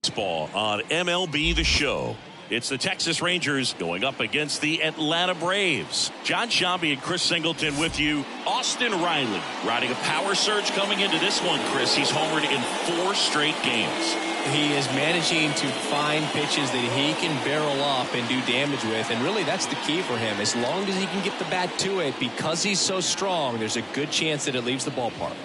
Baseball on MLB The Show. It's the Texas Rangers going up against the Atlanta Braves. John Shambi and Chris Singleton with you. Austin Riley riding a power surge coming into this one, Chris. He's homered in 4 straight games. He is managing to find pitches that he can barrel up and do damage with, and really that's the key for him. As long as he can get the bat to it, because he's so strong, there's a good chance that it leaves the ballpark.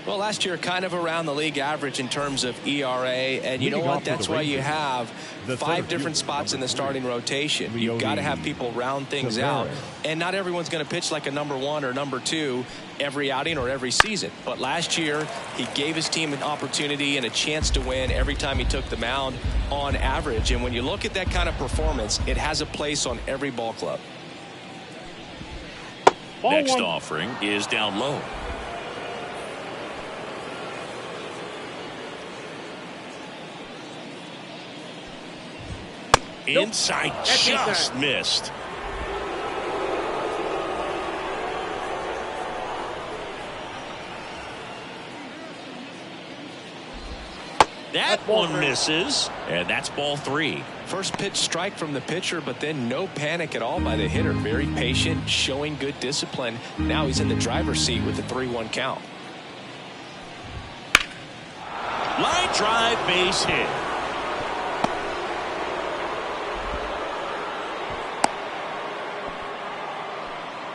Well, last year kind of around the league average in terms of ERA, and you know what? That's why you have 5 different spots in the starting rotation. You've got to have people round things out, and not everyone's going to pitch like a number 1 or number 2 every outing or every season. But last year, he gave his team an opportunity and a chance to win every time he took the mound on average. And when you look at that kind of performance, it has a place on every ball club. Next offering is down low. Inside, just missed. That one misses, and that's ball 3. First pitch strike from the pitcher, but then no panic at all by the hitter. Very patient, showing good discipline. Now he's in the driver's seat with the 3-1 count. Line drive, base hit.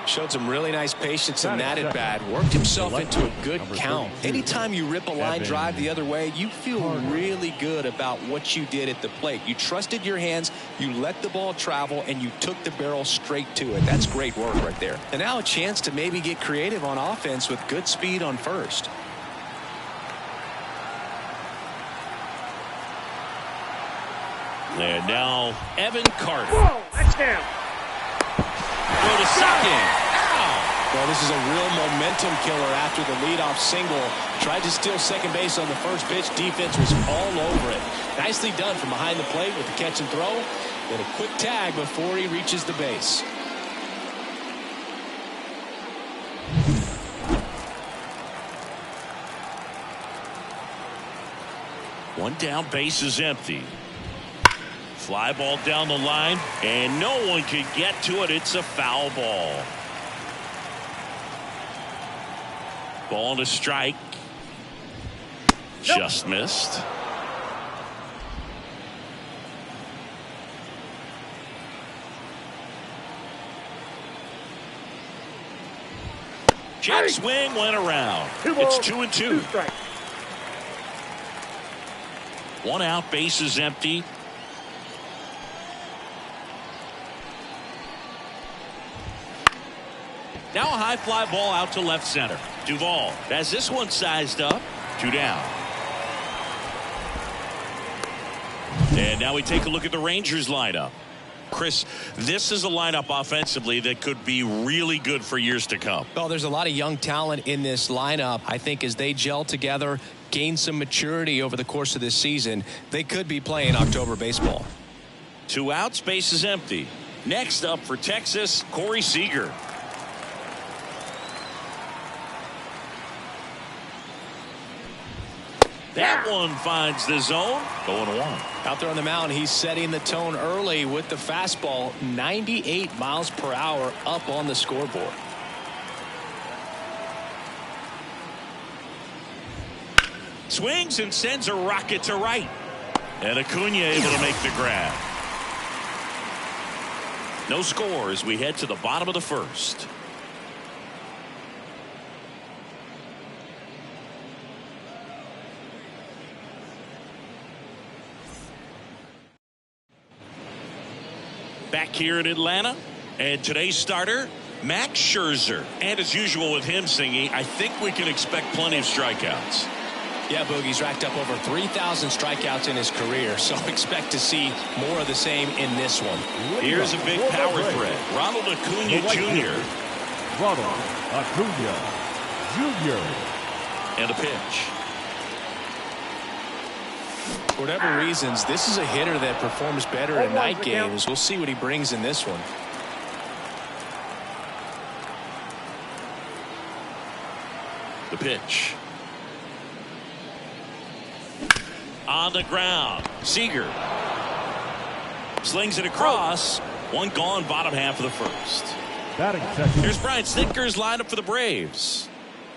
Showed some really nice patience in that at bat. Worked himself into a good count. Anytime you rip a line drive the other way, you feel really good about what you did at the plate. You trusted your hands, you let the ball travel, and you took the barrel straight to it. That's great work right there. And now a chance to maybe get creative on offense with good speed on first. And now Evan Carter. Whoa, that's him. Go to second. Well, this is a real momentum killer after the leadoff single. Tried to steal second base on the first pitch. Defense was all over it. Nicely done from behind the plate with the catch and throw. Then a quick tag before he reaches the base. One down, base is empty. Fly ball down the line, and no one can get to it. It's a foul ball. Ball to strike. Just missed. Jet swing went around. It's 2-2. One out, base is empty. Now a high fly ball out to left center. Duvall has this one sized up. 2 down. And now we take a look at the Rangers lineup. Chris, this is a lineup offensively that could be really good for years to come. Well, there's a lot of young talent in this lineup. I think as they gel together, gain some maturity over the course of this season, they could be playing October baseball. 2 outs, base is empty. Next up for Texas, Corey Seager. That one finds the zone. 0-1. Out there on the mound, he's setting the tone early with the fastball. 98 miles per hour up on the scoreboard. Swings and sends a rocket to right. And Acuna able to make the grab. No score as we head to the bottom of the first. Back here in Atlanta, and today's starter, Max Scherzer. And as usual with him singing, I think we can expect plenty of strikeouts. Yeah, Boogie's racked up over 3,000 strikeouts in his career, so expect to see more of the same in this one. Here's a big power threat. Ronald Acuna Jr. Ronald Acuna Jr. And the pitch. For whatever reasons, this is a hitter that performs better in night games. We'll see what he brings in this one. The pitch. On the ground. Seager slings it across. One gone, bottom half of the first. Batting second. Here's Brian Snitker's lineup for the Braves.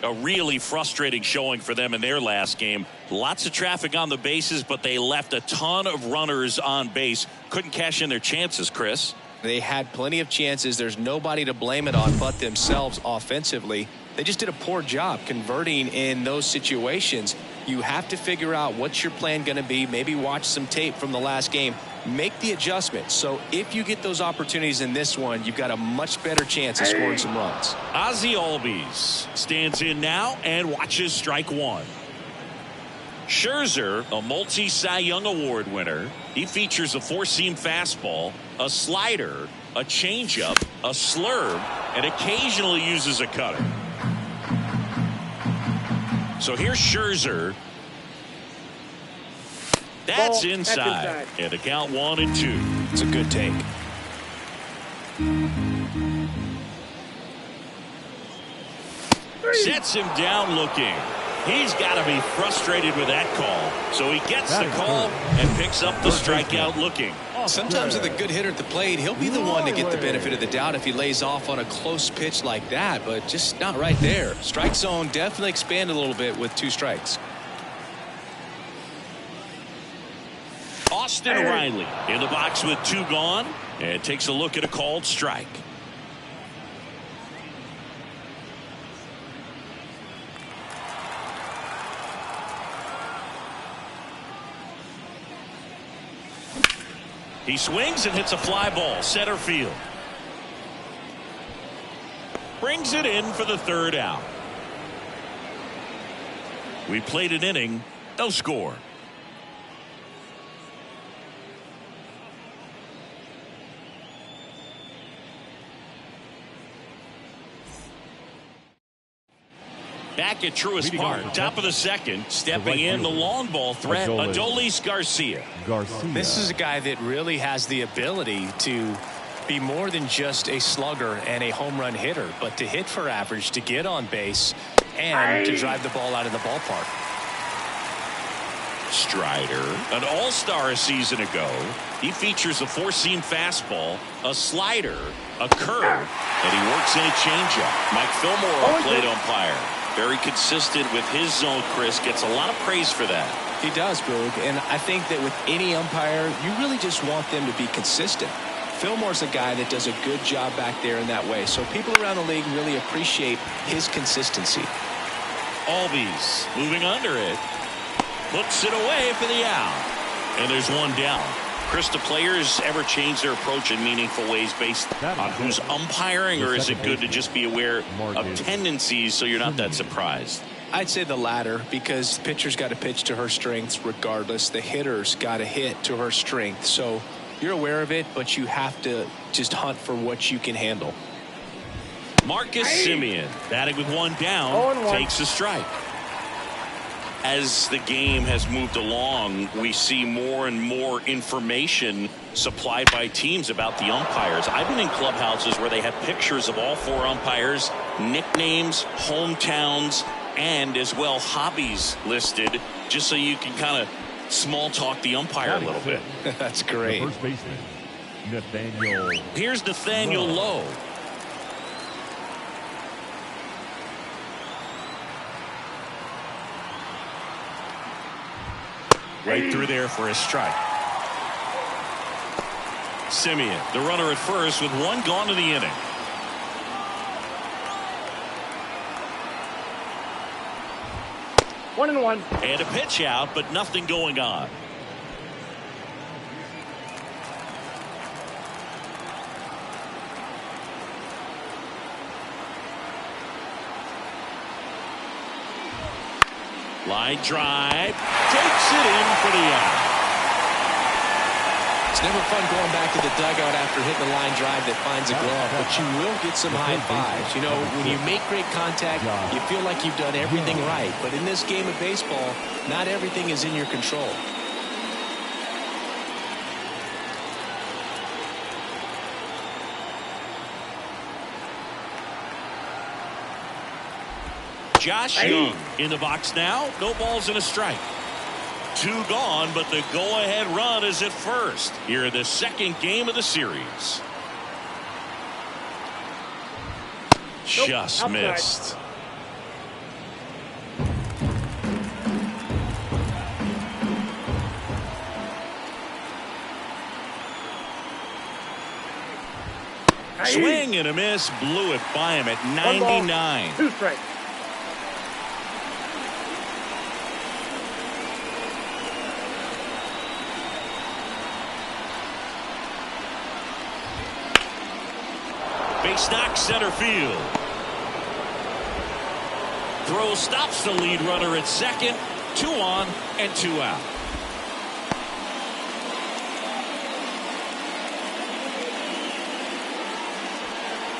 A really frustrating showing for them in their last game. Lots of traffic on the bases, but they left a ton of runners on base. Couldn't cash in their chances, Chris. They had plenty of chances. There's nobody to blame it on but themselves offensively. They just did a poor job converting in those situations. You have to figure out what's your plan going to be. Maybe watch some tape from the last game. Make the adjustment. So if you get those opportunities in this one, you've got a much better chance of scoring some runs. Ozzie Albies stands in now and watches strike one. Scherzer, a multi-Cy Young Award winner. He features a four-seam fastball, a slider, a changeup, a slurve, and occasionally uses a cutter. So here's Scherzer. That's inside. And a count 1-2. It's a good take. Sets him down looking. He's got to be frustrated with that call. So he gets the call and picks up the strikeout looking. Sometimes with a good hitter at the plate, he'll be the one to get the benefit of the doubt if he lays off on a close pitch like that, but just not right there. Strike zone definitely expanded a little bit with 2 strikes. Austin Riley in the box with 2 gone and takes a look at a called strike. He swings and hits a fly ball center field. Brings it in for the 3rd out. We played an inning, no score. Back at Truist Park, top of the 2nd, stepping in the long ball threat, Adolis Garcia. This is a guy that really has the ability to be more than just a slugger and a home run hitter, but to hit for average, to get on base, and to drive the ball out of the ballpark. Strider, an all-star a season ago. He features a four-seam fastball, a slider, a curve, and he works in a changeup. Mike Fillmore, our plate umpire. Very consistent with his zone, Chris. Gets a lot of praise for that. He does, Boog. And I think that with any umpire, you really just want them to be consistent. Fillmore's a guy that does a good job back there in that way. So people around the league really appreciate his consistency. Albies moving under it. Puts it away for the out. And there's one down. Chris, do players ever change their approach in meaningful ways based on who's umpiring, or is it good to just be aware of tendencies so you're not that surprised? I'd say the latter, because the pitcher's got to pitch to her strengths regardless. The hitter's got to hit to her strength. So you're aware of it, but you have to just hunt for what you can handle. Marcus Semien, batting with one down, takes a strike. As the game has moved along, we see more and more information supplied by teams about the umpires. I've been in clubhouses where they have pictures of all 4 umpires, nicknames, hometowns, and as well hobbies listed, just so you can kind of small talk the umpire a little bit. That's great. The first baseman, Nathaniel. Here's Nathaniel Lowe. Right through there for a strike. Semien, the runner at first with one gone in the inning. One and one. And a pitch out, but nothing going on. Line drive, takes it in for the out. It's never fun going back to the dugout after hitting a line drive that finds a glove, but you will get some high fives. You know, when you make great contact, you feel like you've done everything right. But in this game of baseball, not everything is in your control. Josh Young in the box now. No balls and a strike. 2 gone, but the go-ahead run is at first here in the second game of the series. Just missed. Swing and a miss, blew it by him at 99. 2 strikes. Base knock center field. Throw stops the lead runner at second. 2 on and 2 out.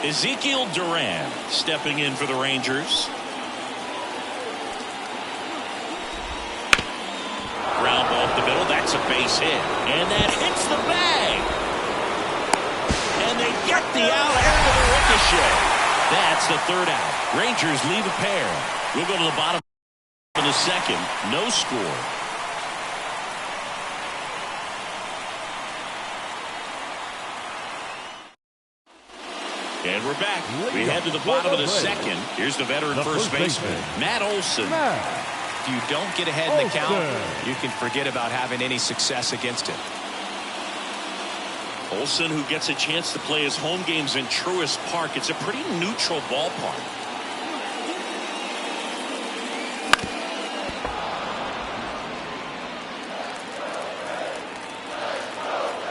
Ezekiel Duran stepping in for the Rangers. Ground ball up the middle. That's a base hit. And that hits the bag. And they get the out after the ricochet. That's the 3rd out. Rangers leave a pair. We'll go to the bottom of the second. No score. And we're back. We head to the bottom of the second. Here's the veteran first baseman, Matt Olson. If you don't get ahead in the count, you can forget about having any success against him. Olson, who gets a chance to play his home games in Truist Park. It's a pretty neutral ballpark.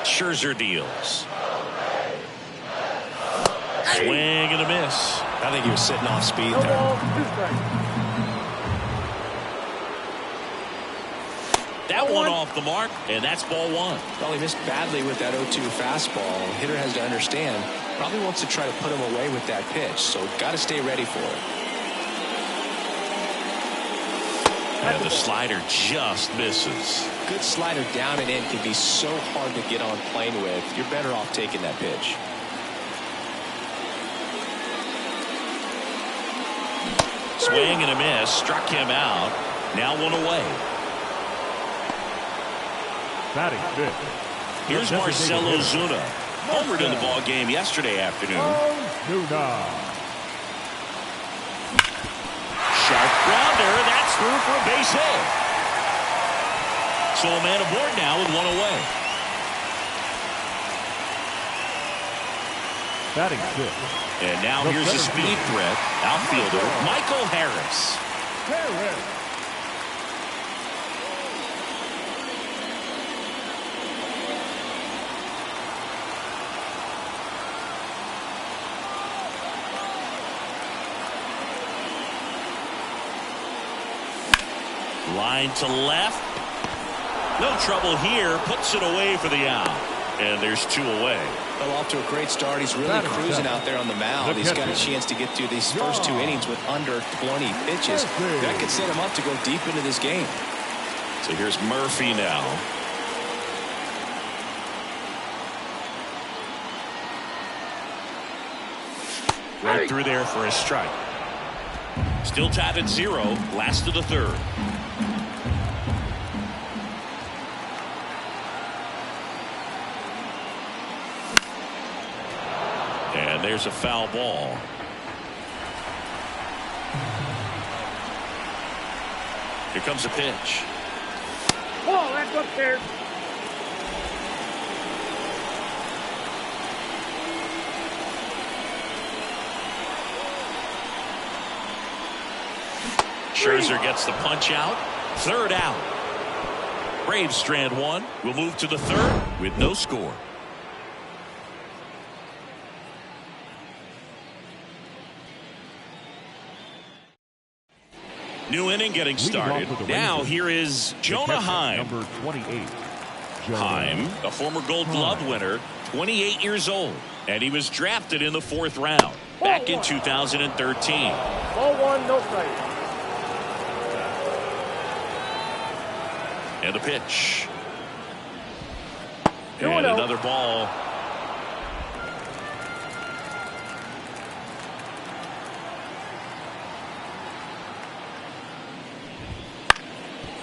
Scherzer deals. Swing and a miss. I think he was sitting off speed No there. ball, 2 strikes. That one off the mark, and that's ball 1. Well, he missed badly with that 0-2 fastball. The hitter has to understand, probably wants to try to put him away with that pitch, so got to stay ready for it. And the slider just misses. Good slider down and in can be so hard to get on plane with. You're better off taking that pitch. Swing and a miss, struck him out. Now 1 away. Batting 5th. Here's Marcell Ozuna. Homered in the ball game yesterday afternoon. Ozuna. Sharp grounder. That's through for a base hit. So a man aboard now with 1 away. Batting 5th. And now here's a speed threat. Outfielder Michael Harris. Line to left. No trouble here. Puts it away for the out. And there's 2 away. Well, off to a great start. He's really cruising out there on the mound. He's got a chance to get through these first 2 innings with under 20 pitches. That could set him up to go deep into this game. So here's Murphy now. Right through there for a strike. Still tied at 0. Last of the 3rd. And there's a foul ball. Here comes a pitch. Oh, that's upstairs. Scherzer gets the punch out. 3rd out. Braves strand 1. We'll move to the 3rd with no score. New inning getting started. Now here is Jonah Heim. Number 28. Heim, a former Gold Glove winner, 28 years old, and he was drafted in the 4th round back in 2013. Ball 1, no strike. And the pitch. 2-0. And another ball.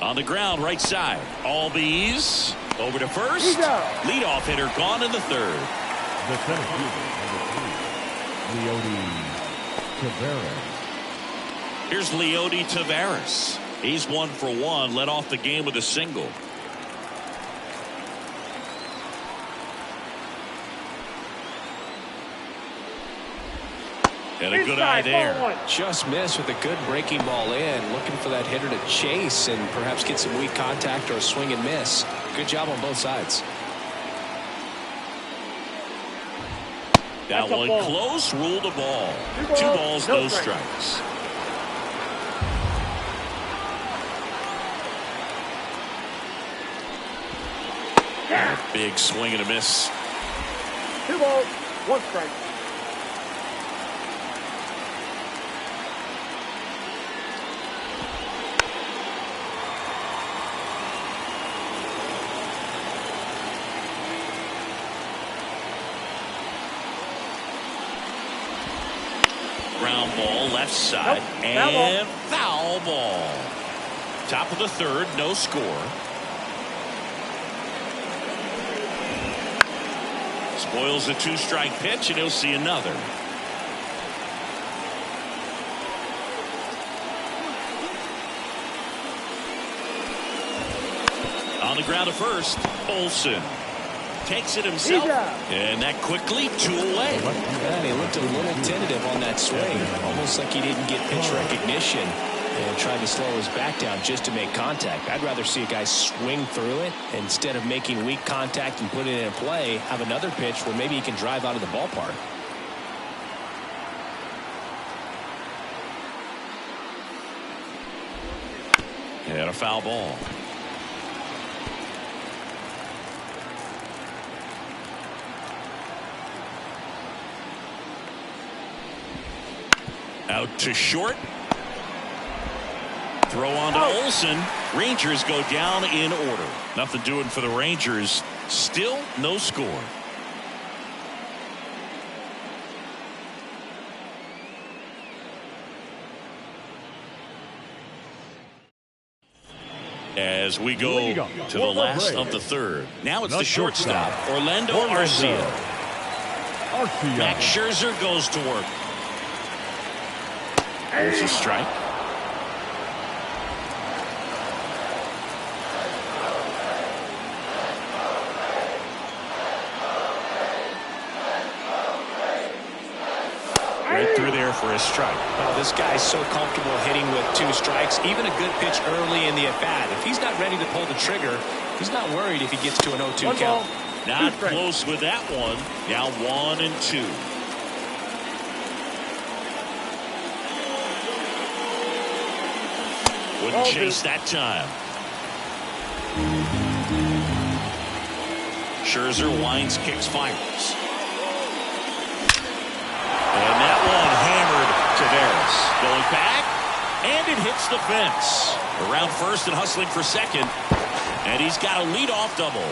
On the ground, right side. Albies over to first. Leadoff hitter gone in the third. The center fielder, number 3, Leody Taveras. Here's Leody Taveras. He's 1 for 1. Led off the game with a single. And a good eye there. Just missed with a good breaking ball in. Looking for that hitter to chase and perhaps get some weak contact or a swing and miss. Good job on both sides. That one close, ruled a ball. 2 balls, no strikes. Big swing and a miss. 2 balls, 1 strike. Ground ball left side and foul ball. Top of the third, no score. Spoils a 2-strike pitch and he'll see another. On the ground to first, Olsen takes it himself, and that quickly 2 away. And he looked a little tentative on that swing, almost like he didn't get pitch recognition and tried to slow his back down just to make contact. I'd rather see a guy swing through it instead of making weak contact and put it in play. Have another pitch where maybe he can drive out of the ballpark. And a foul ball. Out to short. Throw on to Olsen. Rangers go down in order. Nothing doing for the Rangers. Still no score. As we go to the last of the third. Now it's the shortstop, Orlando Arcia. Max Scherzer goes to work. There's a strike. Right through there for a strike. Well, this guy's so comfortable hitting with 2 strikes. Even a good pitch early in the at-bat. If he's not ready to pull the trigger, he's not worried if he gets to an 0-2 count. Not close with that one. Now 1-2. Wouldn't chase that time. Scherzer winds, kicks, fires. And that one hammered Taveras. Going back, and it hits the fence. Around first and hustling for second. And he's got a leadoff double.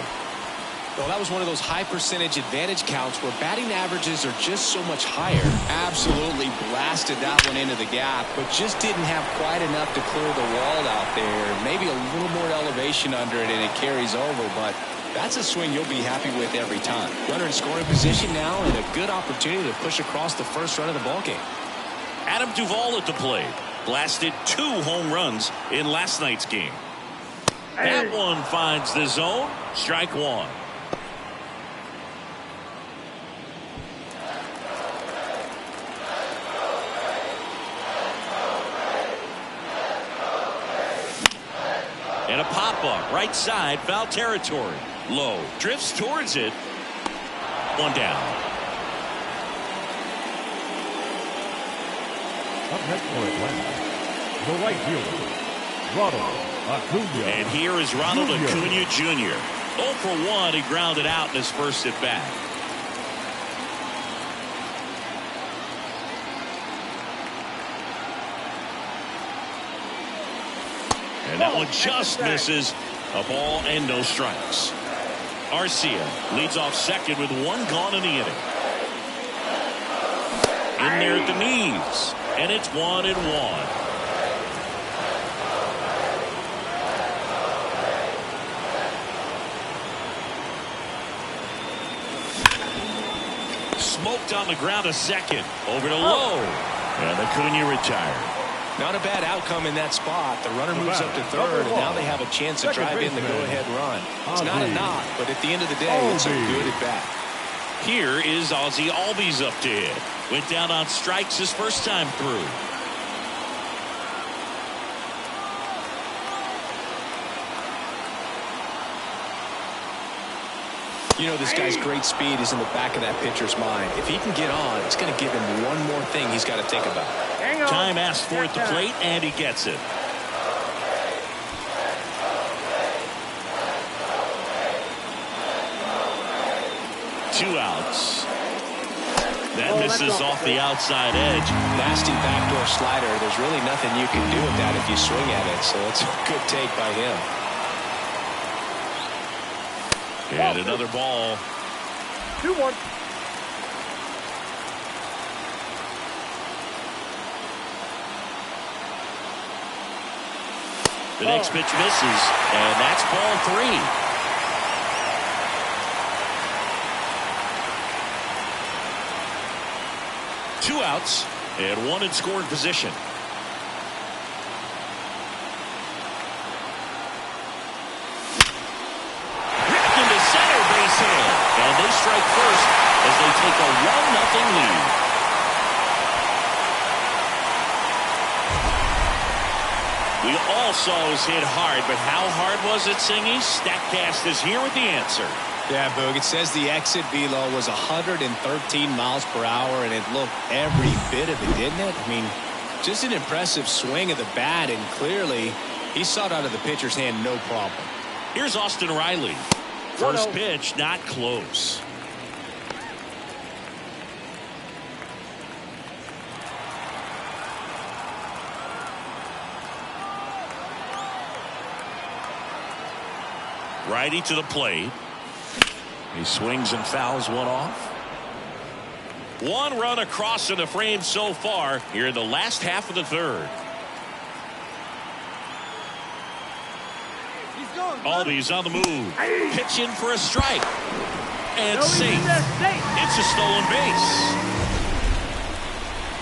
Well, that was one of those high percentage advantage counts where batting averages are just so much higher. Absolutely blasted that one into the gap, but just didn't have quite enough to clear the wall out there. Maybe a little more elevation under it and it carries over, but that's a swing you'll be happy with every time. Runner in scoring position now and a good opportunity to push across the first run of the ballgame. Adam Duvall at the plate. Blasted 2 home runs in last night's game. That one finds the zone. Strike 1. And a pop-up, right side, foul territory. Low, drifts towards it. 1 down. Up next for Atlanta, the right fielder, Ronald Acuna. And here is Ronald Acuna Jr. 0 for 1, he grounded out in his first at bat. And that one just misses. A ball and no strikes. Arcia leads off second with 1 gone in the inning. In there at the knees. And it's 1-1. smoked on the ground a second. Over to Lowe. And Acuna retired. Not a bad outcome in that spot. The runner moves up to third, and now they have a chance to drive in the go-ahead run. It's not a knock, but at the end of the day, it's a good at bat. Here is Ozzie Albies up to hit. Went down on strikes his first time through. You know, this guy's great speed is in the back of that pitcher's mind. If he can get on, it's going to give him one more thing he's got to think about. Time asked for at the plate, and he gets it. Two outs. That misses off the outside edge. Nasty backdoor slider. There's really nothing you can do with that if you swing at it, so it's a good take by him. And another ball. 2-1. The next pitch misses, and that's ball 3. Two outs and one in scoring position. And they strike first as they take a 1-0 lead. We all saw it was hit hard, but how hard was it, Singy? Statcast is here with the answer. Yeah, Boog, it says the exit velo was 113 miles per hour, and it looked every bit of it, didn't it? I mean, just an impressive swing of the bat, and clearly he saw it out of the pitcher's hand no problem. Here's Austin Riley. First pitch, not close. Righty to the plate. He swings and fouls one off. One run across in the frame so far here in the last half of the third. Albies on the move. Pitch in for a strike. And safe. It's a stolen base.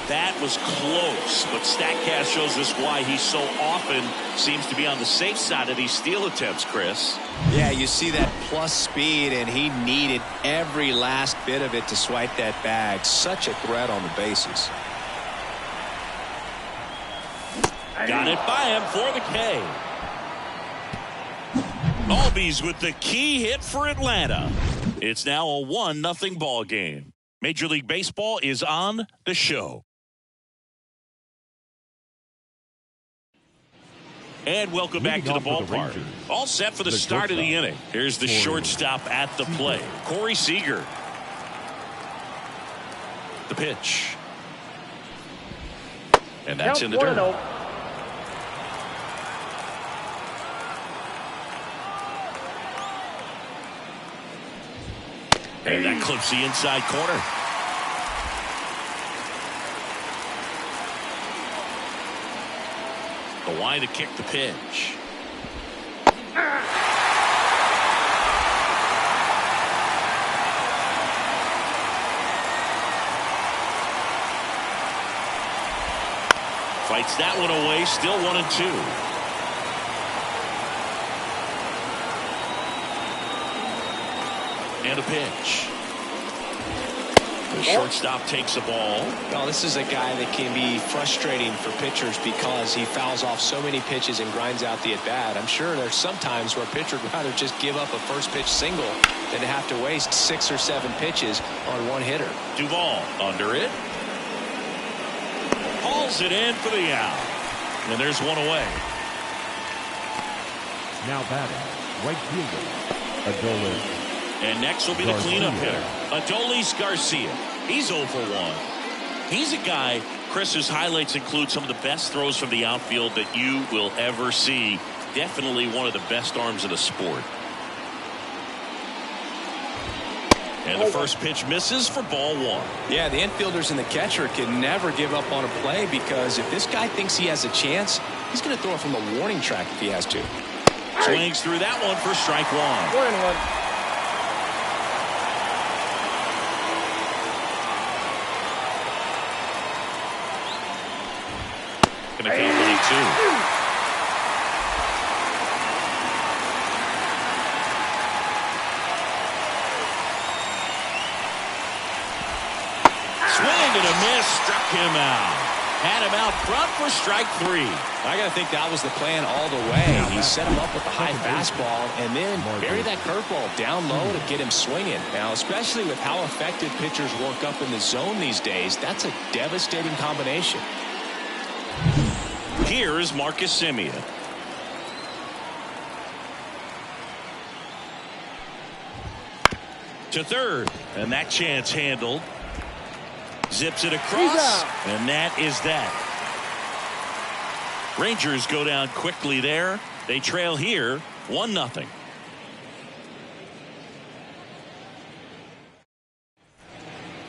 That was close, but Statcast shows us why he so often seems to be on the safe side of these steal attempts, Chris. Yeah, you see that plus speed, and he needed every last bit of it to swipe that bag. Such a threat on the bases. Got it by him for the K. Albies with the key hit for Atlanta. It's now a 1-0 ball game. Major League Baseball is on the show. And welcome back to the ballpark. All set for the start of the inning. Here's the shortstop at the plate, Corey Seager. The pitch. And that's in the dirt. And that clips the inside corner. The line to kick the pitch. Fights that one away, still 1-2. And a pitch. The shortstop takes a ball. Well, this is a guy that can be frustrating for pitchers because he fouls off so many pitches and grinds out the at-bat. I'm sure there's some times where a pitcher would rather just give up a first pitch single than to have to waste 6 or 7 pitches on one hitter. Duvall under it. Hauls it in for the out. And there's one away. Now batting, right fielder, Adolis. And next will be the cleanup hitter, Adolis Garcia. He's 0 for 1. He's a guy, Chris, whose highlights include some of the best throws from the outfield that you will ever see. Definitely one of the best arms in the sport. And the first pitch misses for ball 1. Yeah, the infielders and the catcher can never give up on a play because if this guy thinks he has a chance, he's going to throw it from the warning track if he has to. Swings through that one for strike 1. and a miss. Struck him out. Had him out front for strike 3. I got to think that was the plan all the way. He set him up with the high fastball and then bury that curveball down low to get him swinging. Now, especially with how effective pitchers work up in the zone these days, that's a devastating combination. Here is Marcus Semien. To third, and that chance handled. Zips it across, and that is that. Rangers go down quickly there. They trail here 1-0.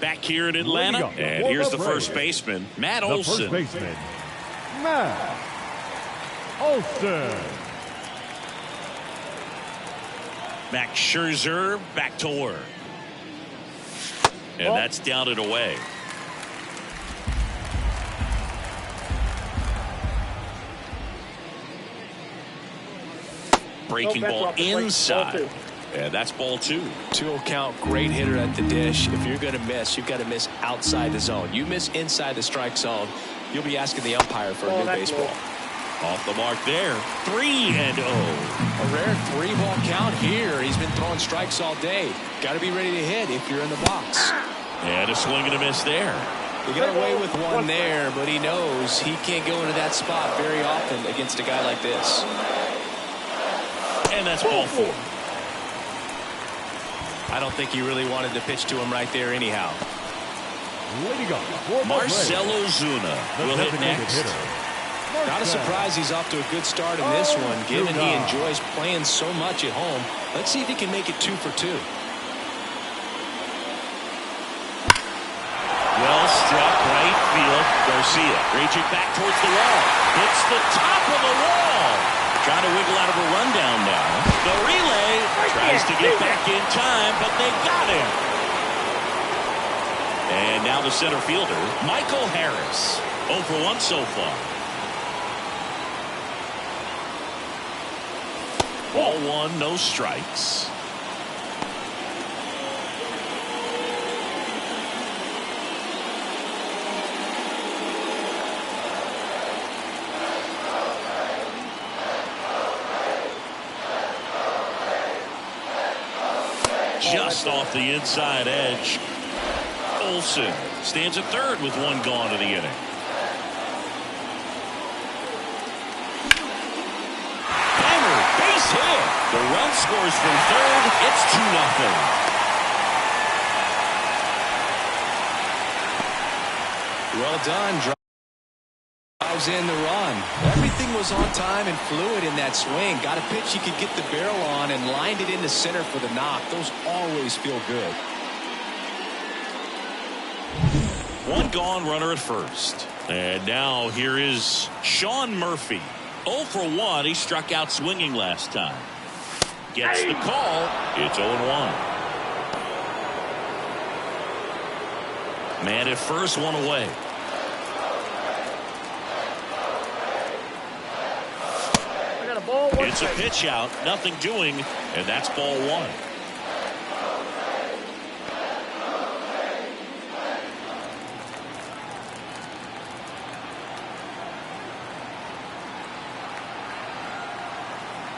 Back here in Atlanta, and here's the first baseman, Matt Olson. The first baseman, Matt Olson. Max Scherzer back to work. And that's down and away. Breaking ball inside. And that's ball 2. 2-0 count, great hitter at the dish. If you're going to miss, you've got to miss outside the zone. You miss inside the strike zone, you'll be asking the umpire for a new baseball. Off the mark there. 3-0. A rare 3-ball count here. He's been throwing strikes all day. Got to be ready to hit if you're in the box. And a swing and a miss there. He got away with one there, but he knows he can't go into that spot very often against a guy like this. And that's ball 4. I don't think he really wanted to pitch to him right there anyhow. Marcell Ozuna will hit next. Not a surprise he's off to a good start in this one, given he enjoys playing so much at home. Let's see if he can make it 2 for 2. Well struck right field. Garcia reaching back towards the wall. Hits the top of the wall. Trying to wiggle out of a rundown now. The relay tries to get back in time, but they got him. And now the center fielder, Michael Harris. 0 for 1 so far. Ball 1, no strikes. Just off the inside edge. Olson stands at third with 1 gone in the inning. Hammer, base hit. The run scores from third. It's 2-0. Well done. Drives in the run. Everything was on time and fluid in that swing. Got a pitch he could get the barrel on and lined it into center for the knock. Those always feel good. 1 gone, runner at first. And now here is Sean Murphy. 0 for 1. He struck out swinging last time. Gets the call. It's 0-1. Man at first, 1 away. It's a pitch out, nothing doing, and that's ball 1.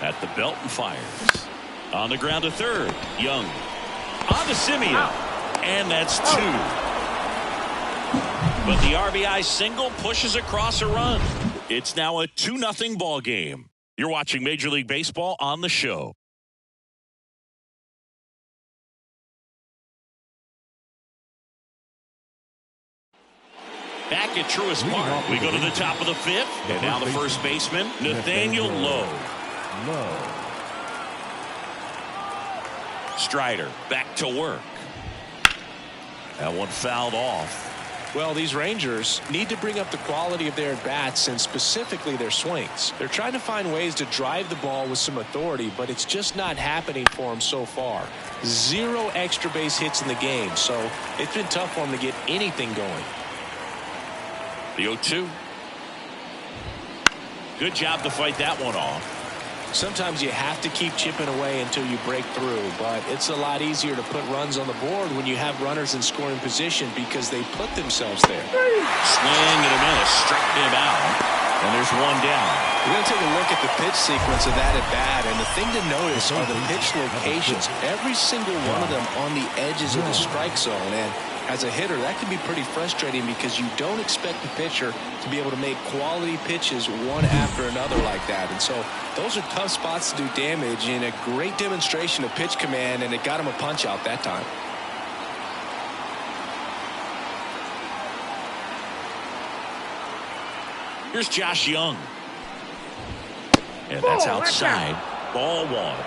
At the belt and fires. On the ground to third. Young. On to Semien. And that's 2. But the RBI single pushes across a run. It's now a 2-0 ball game. You're watching Major League Baseball on the show. Back at Truist Park, we go to the top of the 5th. And now the first baseman, Nathaniel Lowe. Strider back to work. That one fouled off. Well, these Rangers need to bring up the quality of their at-bats and specifically their swings. They're trying to find ways to drive the ball with some authority, but it's just not happening for them so far. 0 extra base hits in the game, so it's been tough for them to get anything going. The 0-2. Good job to fight that one off. Sometimes you have to keep chipping away until you break through, but it's a lot easier to put runs on the board when you have runners in scoring position because they put themselves there. Swing and a miss, struck him out. And there's one down. We're going to take a look at the pitch sequence of that at bat, and the thing to notice are the pitch locations. Every single one of them on the edges of the strike zone, and as a hitter, that can be pretty frustrating because you don't expect the pitcher to be able to make quality pitches one after another like that. And so those are tough spots to do damage, and a great demonstration of pitch command, and it got him a punch out that time. Here's Josh Young. And that's outside. Ball one.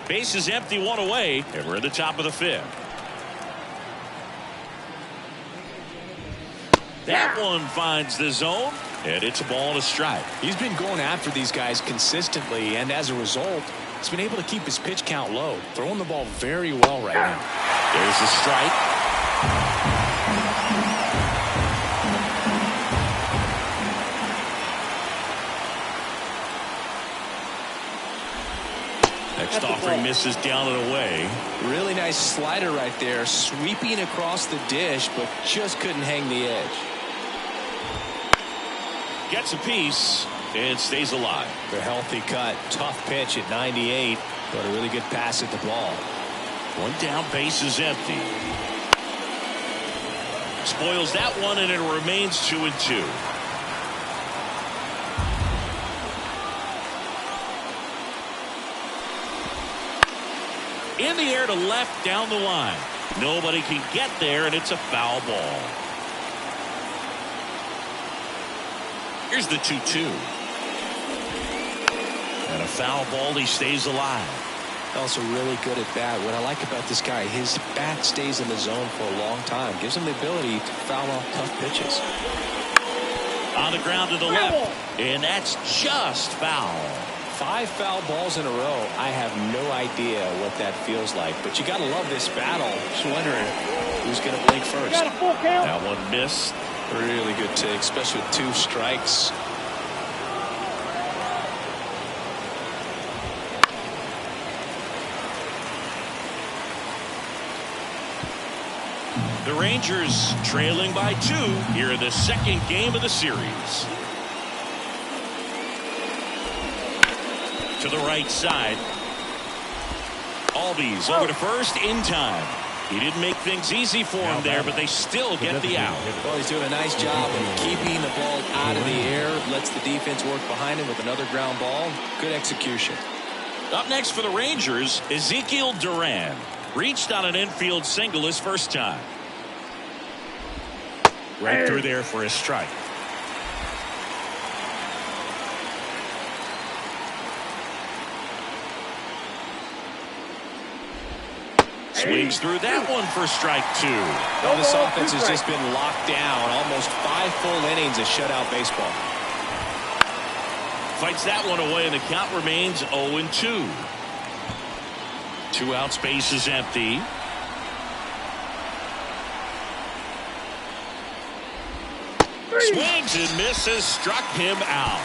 Base is empty, one away, and we're at the top of the fifth. That one finds the zone, and it's a ball and a strike. He's been going after these guys consistently, and as a result, he's been able to keep his pitch count low, throwing the ball very well right now. There's the strike. Next offering misses down and away. Really nice slider right there, sweeping across the dish, but just couldn't hang the edge. Gets a piece and stays alive. The healthy cut, tough pitch at 98, but a really good pass at the ball. One down, base is empty. Spoils that one, and it remains 2-2. In the air to left, down the line. Nobody can get there, and it's a foul ball. Here's the 2-2. And a foul ball, he stays alive. Also really good at bat. What I like about this guy, his bat stays in the zone for a long time. Gives him the ability to foul off tough pitches. On the ground to the left. And that's just foul. 5 foul balls in a row. I have no idea what that feels like. But you got to love this battle. Just wondering who's going to blink first. That one missed. Really good take, especially with 2 strikes. The Rangers trailing by 2 here in the second game of the series. To the right side. Albies over to first in time. He didn't make things easy for him there, but they still get the out. Well, he's doing a nice job of keeping the ball out of the air. Lets the defense work behind him with another ground ball. Good execution. Up next for the Rangers, Ezekiel Duran. Reached on an infield single his first time. Right through there for a strike. Swings through that one for strike 2. Well, this offense has just been locked down. Almost 5 full innings of shutout baseball. Fights that one away, and the count remains 0-2. 2 outs, base is empty. Swings and misses, struck him out.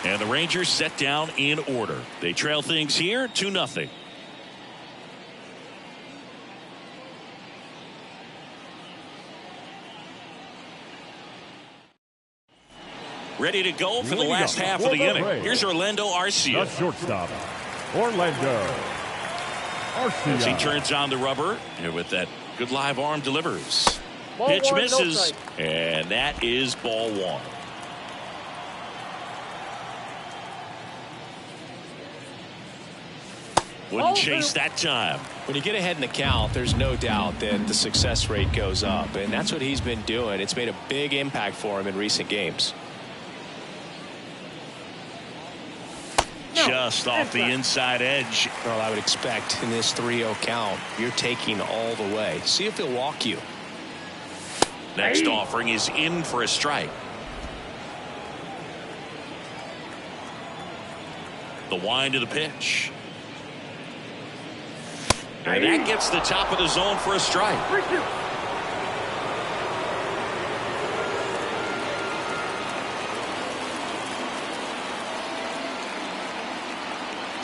And the Rangers set down in order. They trail things here 2-0. Ready to go for the last half of the inning. Here's Orlando Arcia. The shortstop, Orlando Arcia. As he turns on the rubber, and with that good live arm delivers. Ball Pitch one, misses, no and that is ball 1. Wouldn't chase that time. When you get ahead in the count, there's no doubt that the success rate goes up, and that's what he's been doing. It's made a big impact for him in recent games. Just off the inside edge. Well, I would expect in this 3-0 count, you're taking all the way. See if he'll walk you. Next offering is in for a strike. The wind of the pitch. And that gets the top of the zone for a strike.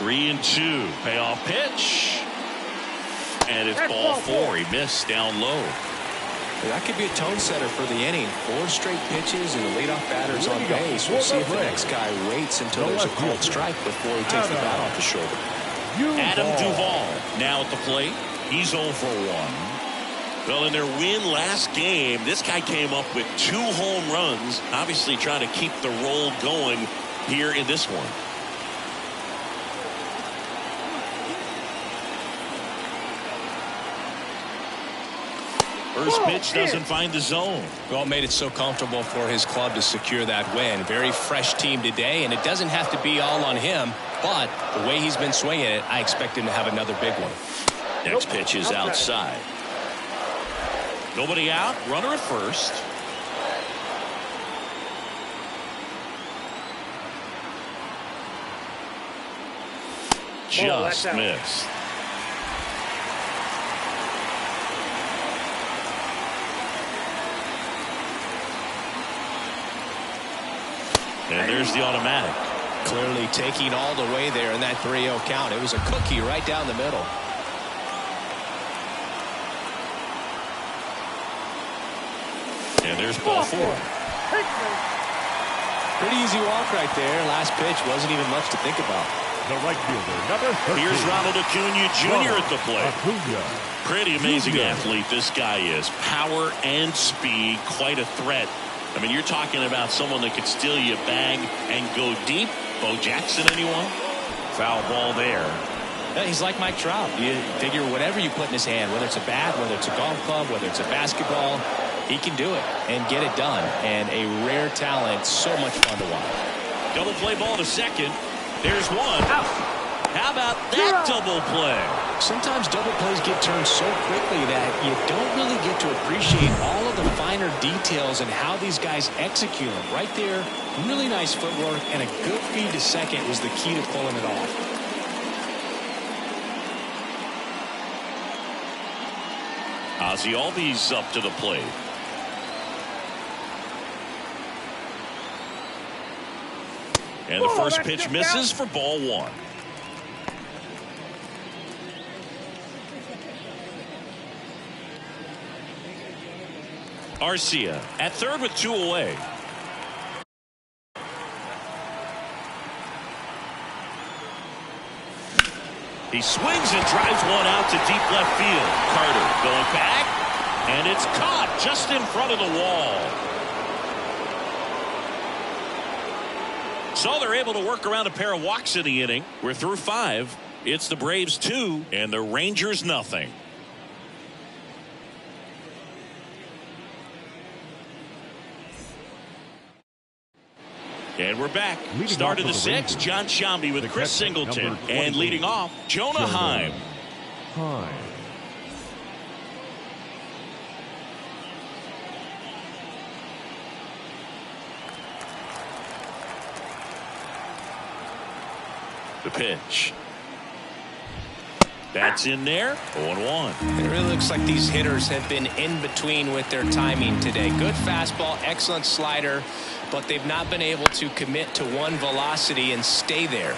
3-2. Payoff pitch. And it's ball 4. He missed down low. That could be a tone setter for the inning. 4 straight pitches and the leadoff batter's on base. We'll see if the next guy waits until there's a called strike before he takes the bat off the shoulder. Adam Duvall now at the plate. He's 0 for 1. Well, in their win last game, this guy came up with 2 home runs, obviously trying to keep the roll going here in this one. First pitch doesn't find the zone. Well, made it so comfortable for his club to secure that win. Very fresh team today, and it doesn't have to be all on him, but the way he's been swinging it, I expect him to have another big one. Next pitch is outside. Nobody out. Runner at first. Just missed. And there's the automatic. Clearly taking all the way there in that 3-0 count. It was a cookie right down the middle. And there's ball 4. Pretty easy walk right there. Last pitch wasn't even much to think about. The right fielder, number 13. Here's Ronald Acuna Jr. at the plate. Acuna. Pretty amazing athlete this guy is. Power and speed, quite a threat. I mean, you're talking about someone that could steal you a bag and go deep. Bo Jackson, anyone? Foul ball there. Yeah, he's like Mike Trout. You figure whatever you put in his hand, whether it's a bat, whether it's a golf club, whether it's a basketball, he can do it and get it done. And a rare talent, so much fun to watch. Double play ball to second. There's one. How about that double play? Sometimes double plays get turned so quickly that you don't really get to appreciate all of the finer details and how these guys execute them. Right there, really nice footwork, and a good feed to second was the key to pulling it off. Ozzie Albies up to the plate. And the first pitch misses for ball 1. Arcia at third with 2 away. He swings and drives one out to deep left field. Carter going back, and it's caught just in front of the wall. So they're able to work around a pair of walks in the inning. We're through 5. It's the Braves 2 and the Rangers nothing. And we're back. Start of the 6th, John Sciambi with Chris Singleton. And leading off, Jonah Heim. The pitch. That's in there. 0-1. It really looks like these hitters have been in between with their timing today. Good fastball, excellent slider, but they've not been able to commit to one velocity and stay there.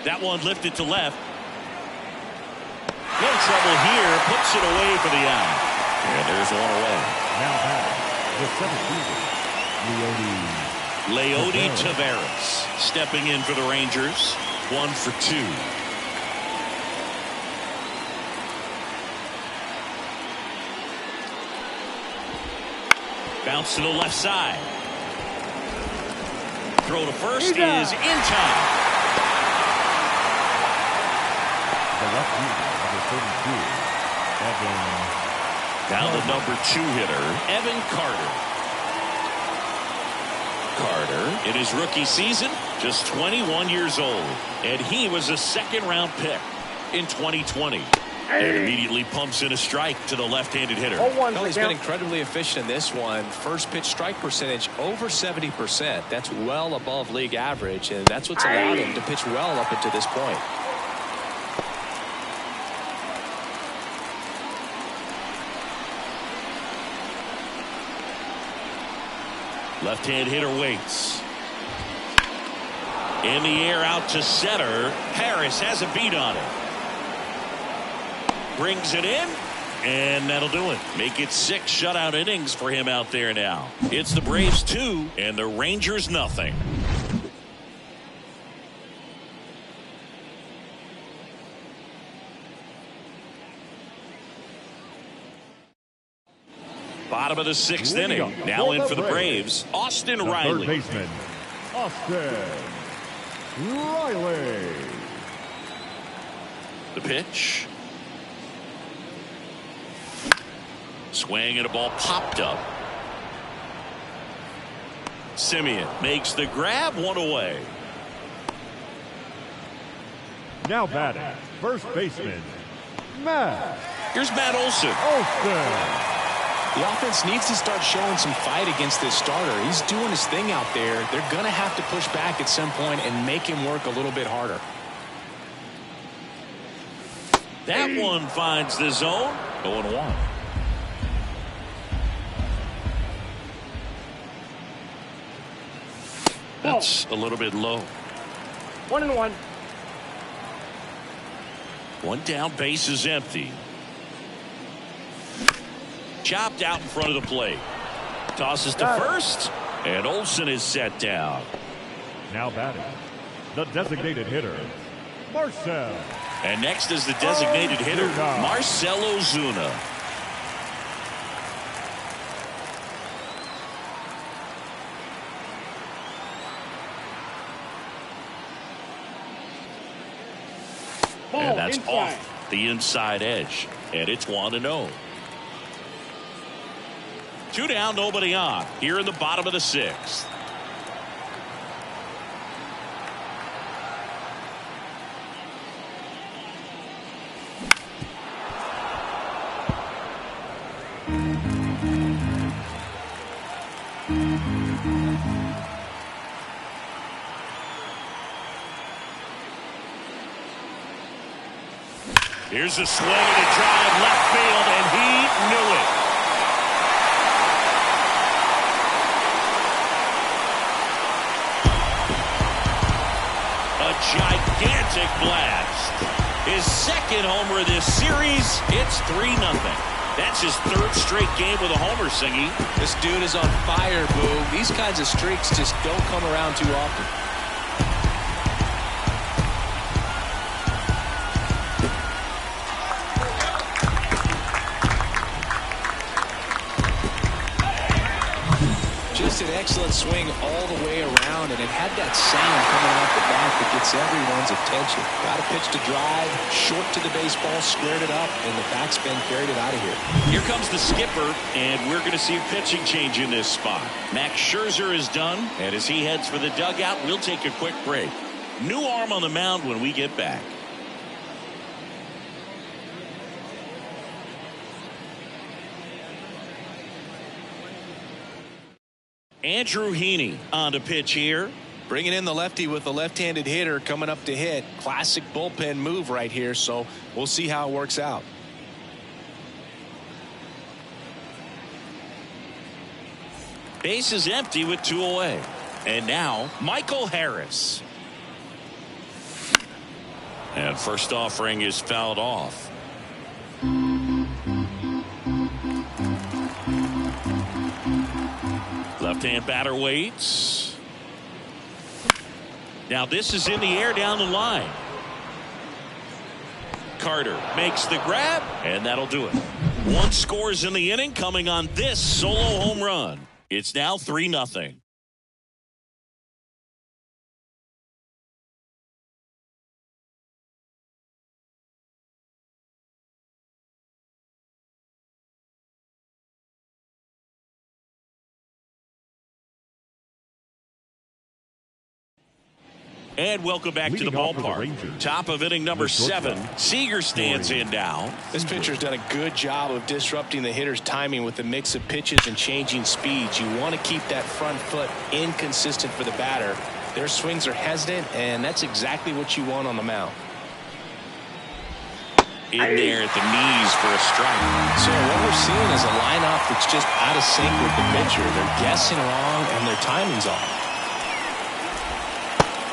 That one lifted to left. No trouble here. Puts it away for the out. And there's one away. Now back, the 7th fielder, Leody Taveras stepping in for the Rangers. 1 for 2. Bounce to the left side. Throw to first is in time. The left fielder, number 32, Evan. Now the number 2 hitter, Evan Carter. Carter, in his rookie season, just 21 years old. And he was a second-round pick in 2020. And immediately pumps in a strike to the left-handed hitter. Well, he's been incredibly efficient in this one. First pitch strike percentage over 70%. That's well above league average, and that's what's allowed him to pitch well up until this point. Left-hand hitter waits. In the air out to center. Harris has a beat on it. Brings it in. And that'll do it. Make it 6 shutout innings for him out there now. It's the Braves 2 and the Rangers nothing. Bottom of the 6th inning. Now in for the Braves, Austin Riley. Third baseman, Austin Riley. The pitch. Swing and a ball popped up. Simeon makes the grab, 1 away. Now batting, first baseman, Matt. Here's Matt Olson. Olson. The offense needs to start showing some fight against this starter. He's doing his thing out there. They're going to have to push back at some point and make him work a little bit harder. That one finds the zone. 0-1. That's a little bit low. 1-1. One down, base is empty. Chopped out in front of the plate. Tosses to first, and Olson is set down. Now batting, the designated hitter, Marcell. And next is the designated hitter, Marcell Ozuna. And that's off the inside edge. And it's 1-0. 2 down, nobody on. Here in the bottom of the 6th. Here's a swing and a drive left field, and he knew it. A gigantic blast. His second homer of this series. It's 3-0. That's his 3rd straight game with a homer, Singy. This dude is on fire, Boo. These kinds of streaks just don't come around too often. Just an excellent swing all the way around, and it had that sand coming off the bat that gets everyone's attention. Got a pitch to drive, short to the baseball, squared it up, and the backspin carried it out of here. Here comes the skipper, and we're going to see a pitching change in this spot. Max Scherzer is done, and as he heads for the dugout, we'll take a quick break. New arm on the mound when we get back. Andrew Heaney on to pitch here. Bringing in the lefty with the left-handed hitter coming up to hit. Classic bullpen move right here, so we'll see how it works out. Base is empty with 2 away. And now Michael Harris. And first offering is fouled off. Left-hand batter waits. Now this is in the air down the line. Carter makes the grab, and that'll do it. 1 scores in the inning coming on this solo home run. It's now 3-0. And welcome back to the ballpark. Top of inning number 7. Seager stands in now. This pitcher's done a good job of disrupting the hitter's timing with the mix of pitches and changing speeds. You want to keep that front foot inconsistent for the batter. Their swings are hesitant, and that's exactly what you want on the mound. in there at the knees for a strike. So what we're seeing is a lineup that's just out of sync with the pitcher. They're guessing wrong and their timing's off.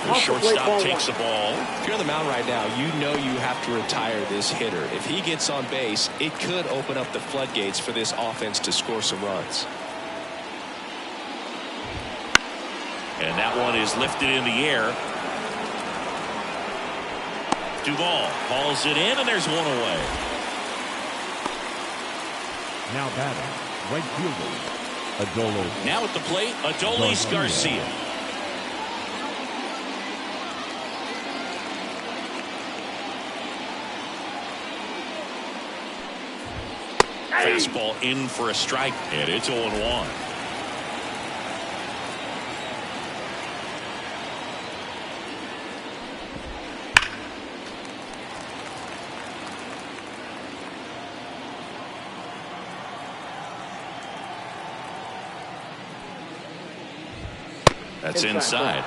The shortstop takes the ball. If you're on the mound right now, you know you have to retire this hitter. If he gets on base, it could open up the floodgates for this offense to score some runs. And that one is lifted in the air. Duvall hauls it in, and there's one away. Now batting, right fielder, Adolis. Now at the plate, Adolis Garcia. Fastball in for a strike, and it's 0-1. That's inside.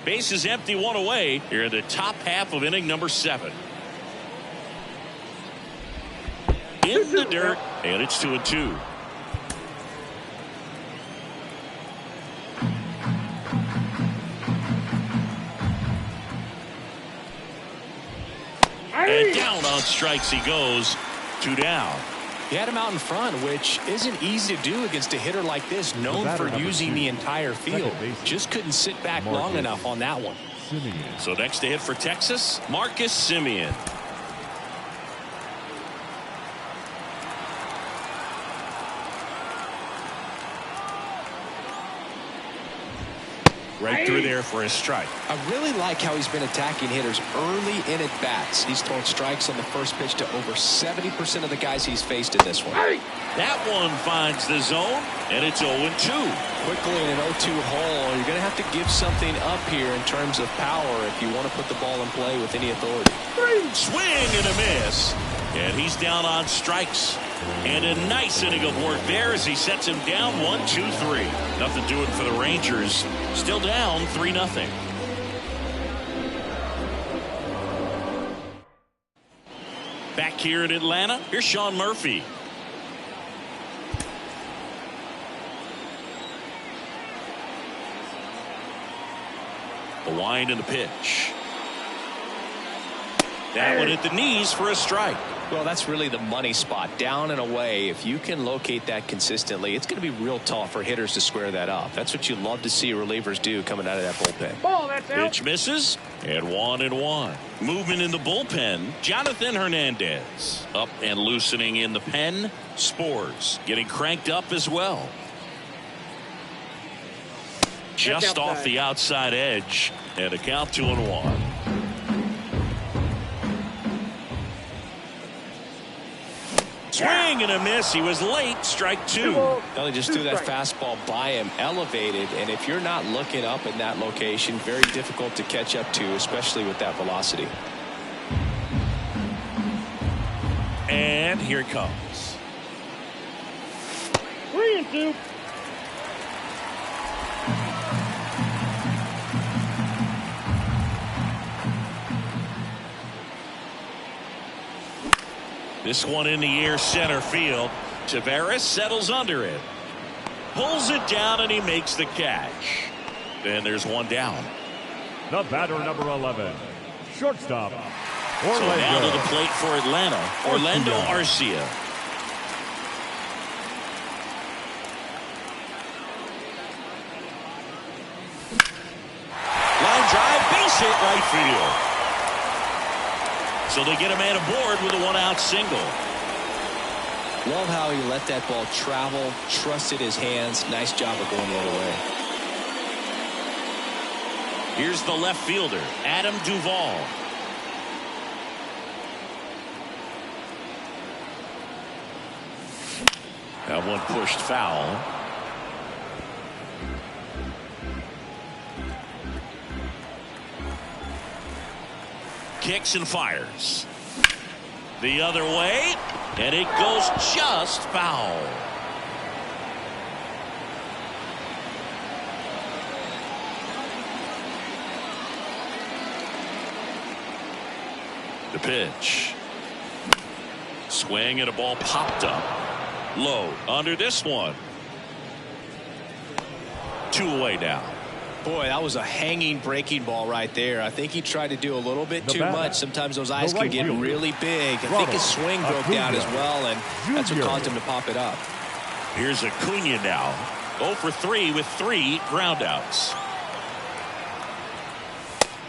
Base is empty, one away here in the top half of inning number 7. In the dirt, and it's 2-2. And down on strikes he goes. 2 down. He had him out in front, which isn't easy to do against a hitter like this, known for using the entire field. Just couldn't sit back long enough on that one. So next to hit for Texas, Marcus Semien. Right through there for a strike. I really like how he's been attacking hitters early in at bats. He's thrown strikes on the first pitch to over 70% of the guys he's faced in this one. That one finds the zone, and it's 0-2. Quickly in an 0-2 hole, you're going to have to give something up here in terms of power if you want to put the ball in play with any authority. Swing and a miss, and he's down on strikes. And a nice inning of work there as he sets him down 1-2-3. Nothing doing for the Rangers. Still down 3-0. Back here in Atlanta, here's Sean Murphy. The wind and the pitch. That one at the knees for a strike. Well, that's really the money spot, down and away. If you can locate that consistently, it's going to be real tough for hitters to square that up. That's what you love to see relievers do coming out of that bullpen. Ball, that's out. Pitch misses, and 1-1. Movement in the bullpen, Jonathan Hernandez. Up and loosening in the pen, Spores getting cranked up as well. Just off the outside edge, and a count 2-1. Swing and a miss. He was late. Strike 2. Well, he just threw that fastball by him, elevated, and if you're not looking up in that location, very difficult to catch up to, especially with that velocity. And here it comes. 3-2. This one in the air, center field. Tavares settles under it. Pulls it down, and he makes the catch. Then there's one down. The batter, number 11, shortstop, So now to the plate for Atlanta, Orlando Arcia. Line drive, base hit, right field. So they get a man aboard with a 1-out single. Love how he let that ball travel, trusted his hands. Nice job of going the other way. Here's the left fielder, Adam Duvall. That one pushed foul. Kicks and fires. The other way, and it goes just foul. The pitch. Swing and a ball popped up. Low under this one. 2 away now. Boy, that was a hanging breaking ball right there. I think he tried to do a little bit too much. Sometimes those eyes can get really big. I think his swing broke down as well, and that's what caused him to pop it up. Here's Acuna now. 0 for 3 with 3 groundouts.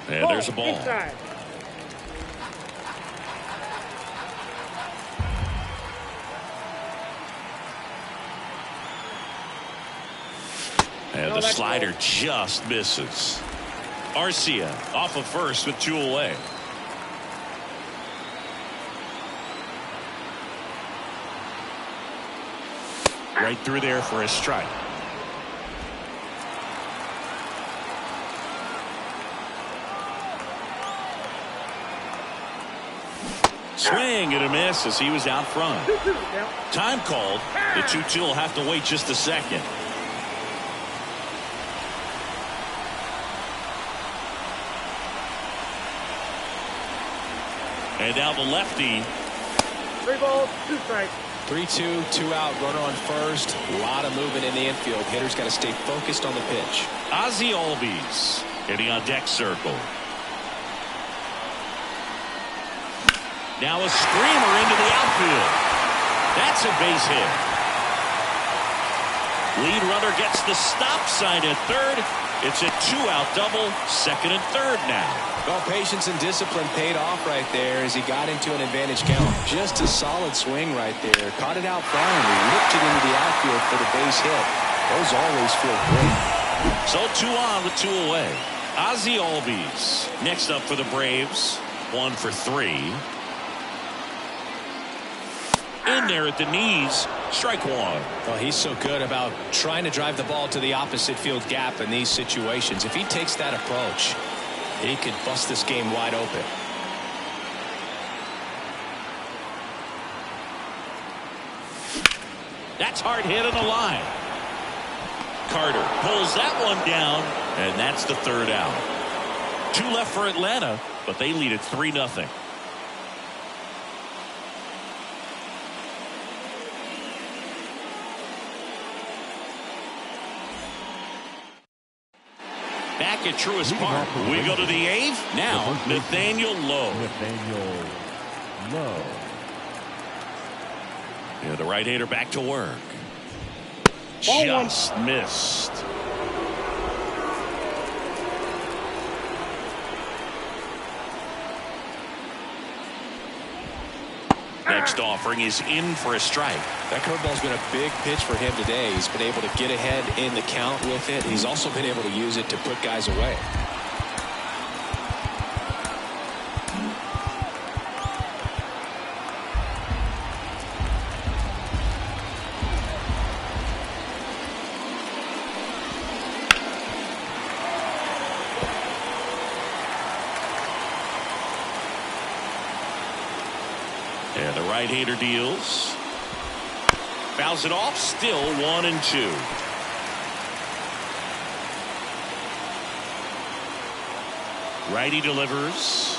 And there's a ball. And the slider just misses. Arcia off of first with 2 away. Right through there for a strike. Swing and a miss as he was out front. Time called. The 2-2 will have to wait just a second. And now the lefty. 3 balls, 2 strikes. 3-2, 2 out, runner on first. A lot of movement in the infield. Hitters got to stay focused on the pitch. Ozzie Albies hitting on deck circle. Now a screamer into the outfield. That's a base hit. Lead runner gets the stop sign at third. It's a 2-out double, second and third now. Well, patience and discipline paid off right there as he got into an advantage count. Just a solid swing right there. Caught it out front and ripped it into the outfield for the base hit. Those always feel great. So 2 on with 2 away. Ozzie Albies next up for the Braves. 1 for 3. In there at the knees. Strike 1. Well, he's so good about trying to drive the ball to the opposite field gap in these situations. If he takes that approach, he could bust this game wide open. That's hard hit on the line. Carter pulls that one down, and that's the 3rd out. 2 left for Atlanta, but they lead at 3-0. Back at Truist Park, we go to the 8th. Now, Nathaniel Lowe. Yeah, the right-hander back to work. Just missed. Next offering is in for a strike. That curveball's been a big pitch for him today. He's been able to get ahead in the count with it. He's also been able to use it to put guys away. And the right-hander deals. Fouls it off. Still 1-2. Righty delivers.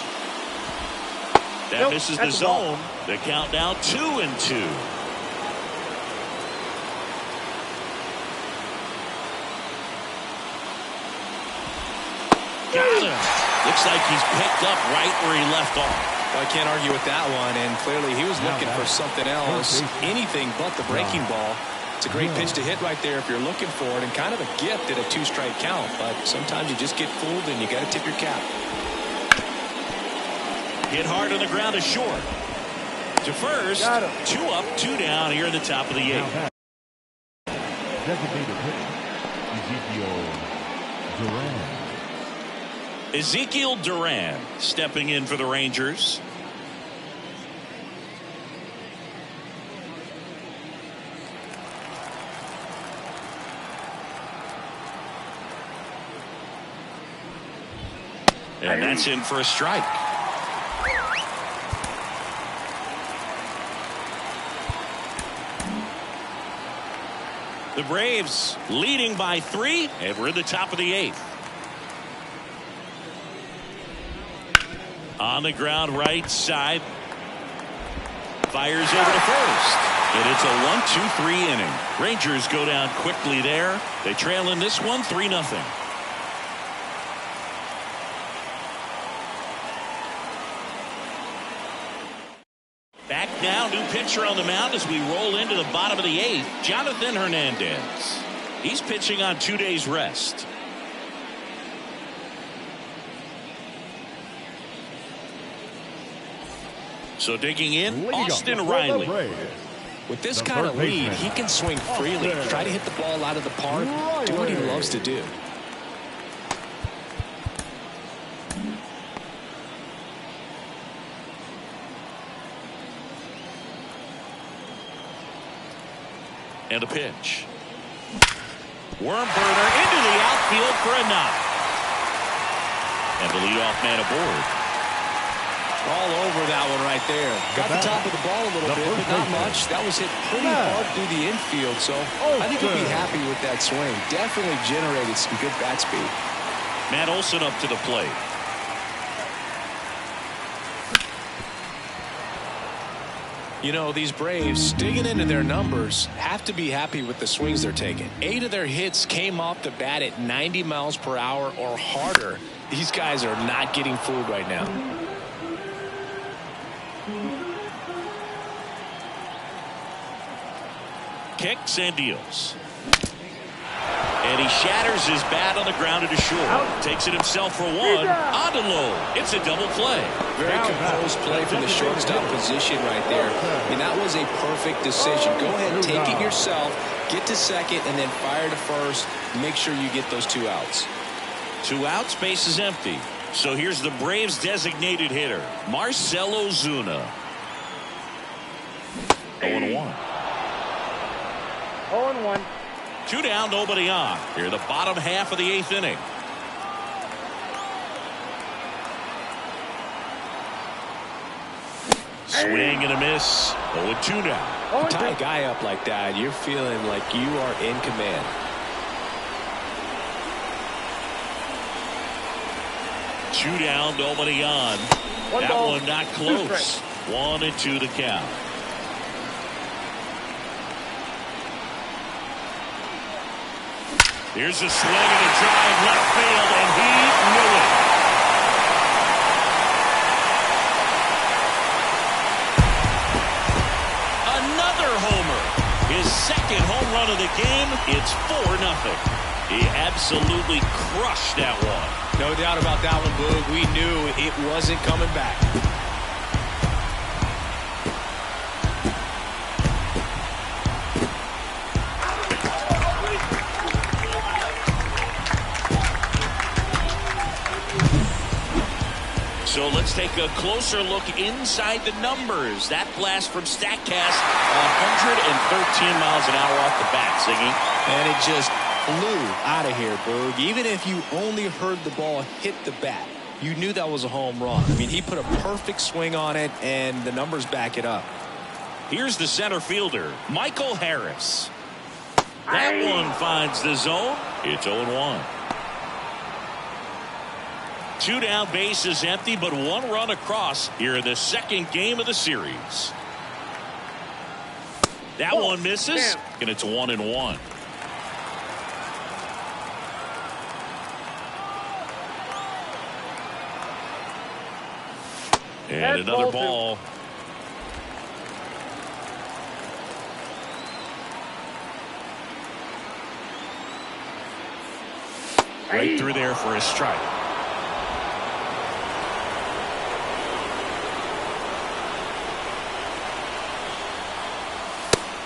That misses the zone. The count now 2-2. Got him. Looks like he's picked up right where he left off. Well, I can't argue with that one, and clearly he was looking for something else, anything but the breaking ball. It's a great pitch to hit right there if you're looking for it, and kind of a gift at a 2-strike count, but sometimes you just get fooled and you got to tip your cap. Hit hard on the ground to short. To first, 2 up, 2 down here in the top of the 8th. Designated hitter, Ezekiel Duran. Ezekiel Duran stepping in for the Rangers. And that's in for a strike. The Braves leading by 3, and we're in the top of the 8th. On the ground right side. Fires over to first. And it's a 1-2-3 inning. Rangers go down quickly there. They trail in this one 3-0. Back now, new pitcher on the mound as we roll into the bottom of the 8th, Jonathan Hernandez. He's pitching on 2 days rest. So digging in, Austin Riley. With this kind of lead, he can swing freely, try to hit the ball out of the park, do what he loves to do. And a pitch. Worm burner into the outfield for a knock. And the leadoff man aboard. All over that one right there. Got the top of the ball a little bit, but not much. That was hit pretty hard through the infield, so I think he'll be happy with that swing. Definitely generated some good bat speed. Matt Olson up to the plate. You know, these Braves, digging into their numbers, have to be happy with the swings they're taking. 8 of their hits came off the bat at 90 miles per hour or harder. These guys are not getting fooled right now. Kicks and deals. And he shatters his bat on the ground into short. Takes it himself for one. On to low. It's a double play. Very composed play from the shortstop position right there. I mean, that was a perfect decision. Go ahead and take it yourself, get to second, and then fire to first. Make sure you get those 2 outs. 2 outs, base is empty. So here's the Braves designated hitter, Marcell Ozuna. 0-1. 0-1. 2 down, nobody on. Here, the bottom half of the 8th inning. Swing and a miss. 0-2 now. Tie a guy up like that, you're feeling like you are in command. Two down, nobody on. That one not close. 1-2 the count. Here's a swing and a drive left field, and he knew it. Another homer. His second home run of the game. It's 4-0. He absolutely crushed that one. No doubt about that one, Boog. We knew it wasn't coming back. So let's take a closer look inside the numbers. That blast from StatCast, 113 miles an hour off the bat, Siggy. And it just flew out of here, Boog. Even if you only heard the ball hit the bat, you knew that was a home run. I mean, he put a perfect swing on it, and the numbers back it up. Here's the center fielder, Michael Harris. That one finds the zone. It's 0-1. 2 down, base is empty, but 1 run across here in the second game of the series. That one misses, and it's 1-1. And another ball. Right through there for a strike.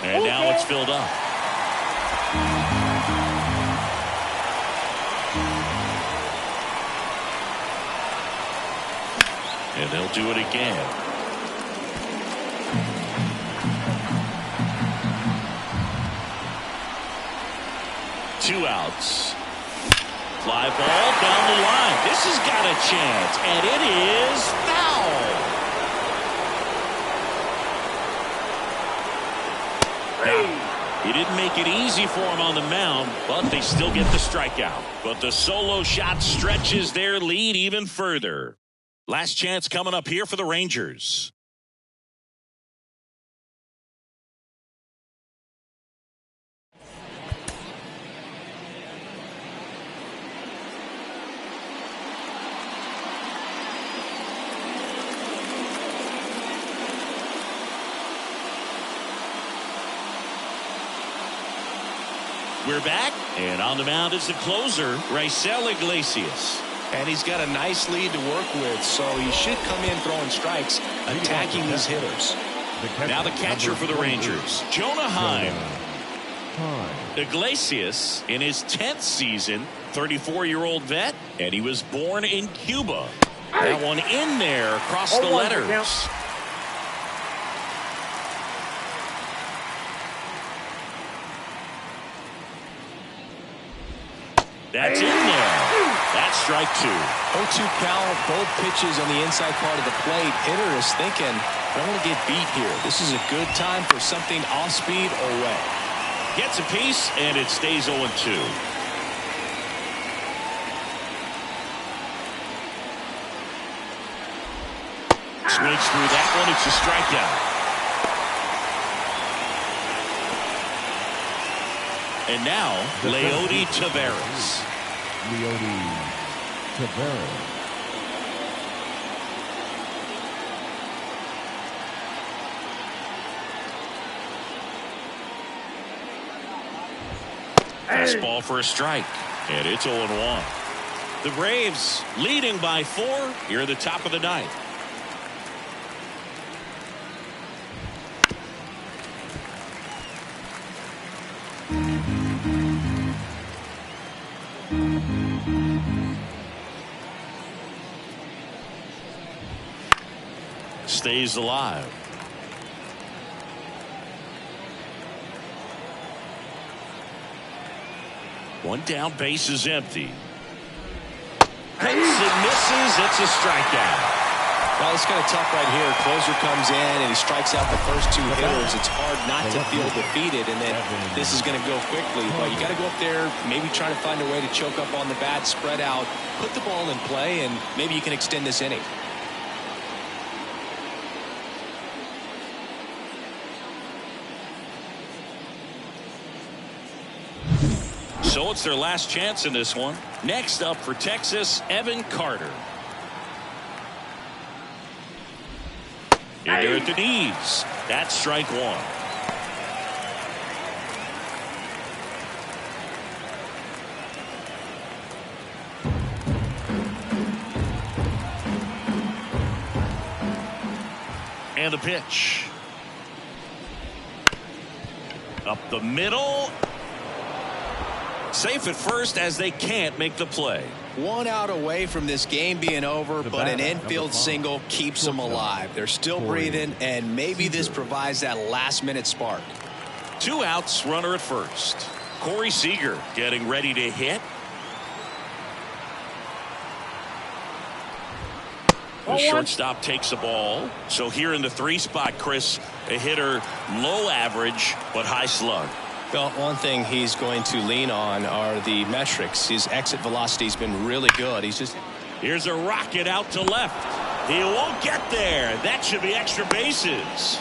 And now it's filled up. And they'll do it again. Two outs. Fly ball down the line. This has got a chance, and it is foul. He didn't make it easy for him on the mound, but they still get the strikeout. But the solo shot stretches their lead even further. Last chance coming up here for the Rangers. We're back, and on the mound is the closer, Raisel Iglesias. And he's got a nice lead to work with, so he should come in throwing strikes, attacking these hitters. Now the catcher for the Rangers, Jonah Heim. Iglesias in his 10th season, 34-year-old vet, and he was born in Cuba. That one in there across the letters. That's in there. That's strike 2. 0-2 count, both pitches on the inside part of the plate. Hitter is thinking, I don't want to get beat here. This is a good time for something off speed or away. Gets a piece, and it stays 0-2. Swings through that one. It's a strikeout. And now, Leody Taveras. Leody Taveras. Fastball for a strike. And it's 0-1. The Braves leading by 4 here at the top of the ninth. Stays alive. One down, base is empty. Hits and misses. It's a strikeout. Well, it's kind of tough right here. Closer comes in and he strikes out the first 2 hitters. It's hard not to feel defeated, and then this is going to go quickly. But you got to go up there, maybe try to find a way to choke up on the bat, spread out, put the ball in play, and maybe you can extend this inning. So it's their last chance in this one. Next up for Texas, Evan Carter. In there at the knees. That's strike 1. And the pitch. Up the middle. Safe at first as they can't make the play. 1 out away from this game being over, but an infield single keeps them alive. They're still breathing, and maybe this provides that last-minute spark. 2 outs, runner at first. Corey Seager getting ready to hit. The shortstop takes the ball. So here in the 3 spot, Chris, a hitter low average but high slug. Well, one thing he's going to lean on are the metrics. His exit velocity's been really good. Here's a rocket out to left. He won't get there. That should be extra bases.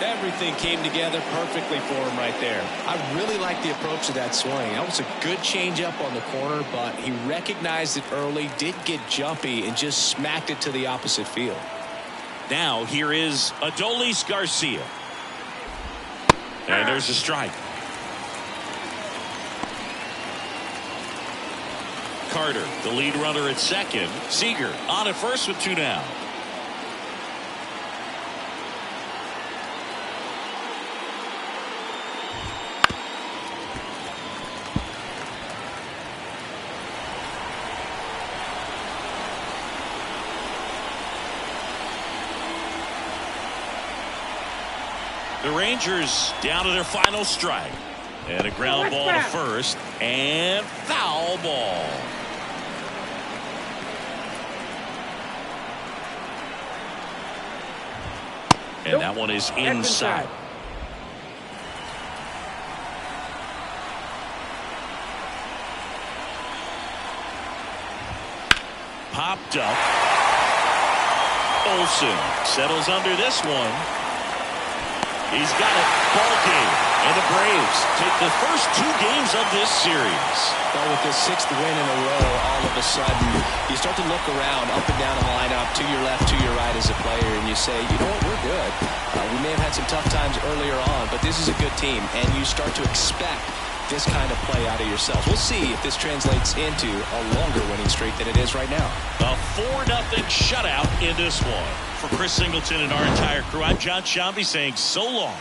Everything came together perfectly for him right there. I really like the approach of that swing. That was a good changeup on the corner, but he recognized it early, did get jumpy, and just smacked it to the opposite field. Now here is Adolis Garcia. And there's a strike. Carter, the lead runner at second. Seager on at first with 2 down. The Rangers down to their final strike. And a ground ball to first. And foul ball. And that one is inside. popped up. Olsen settles under this one. He's got it. Ball game. And the Braves take the first 2 games of this series. Well, with this 6th win in a row, all of a sudden, you start to look around up and down the lineup, to your left, to your right as a player, and you say, you know what, we're good. We may have had some tough times earlier on, but this is a good team, and you start to expect this kind of play out of yourselves. We'll see if this translates into a longer winning streak than it is right now. A 4-0 shutout in this one. For Chris Singleton and our entire crew, I'm John Shambi saying so long.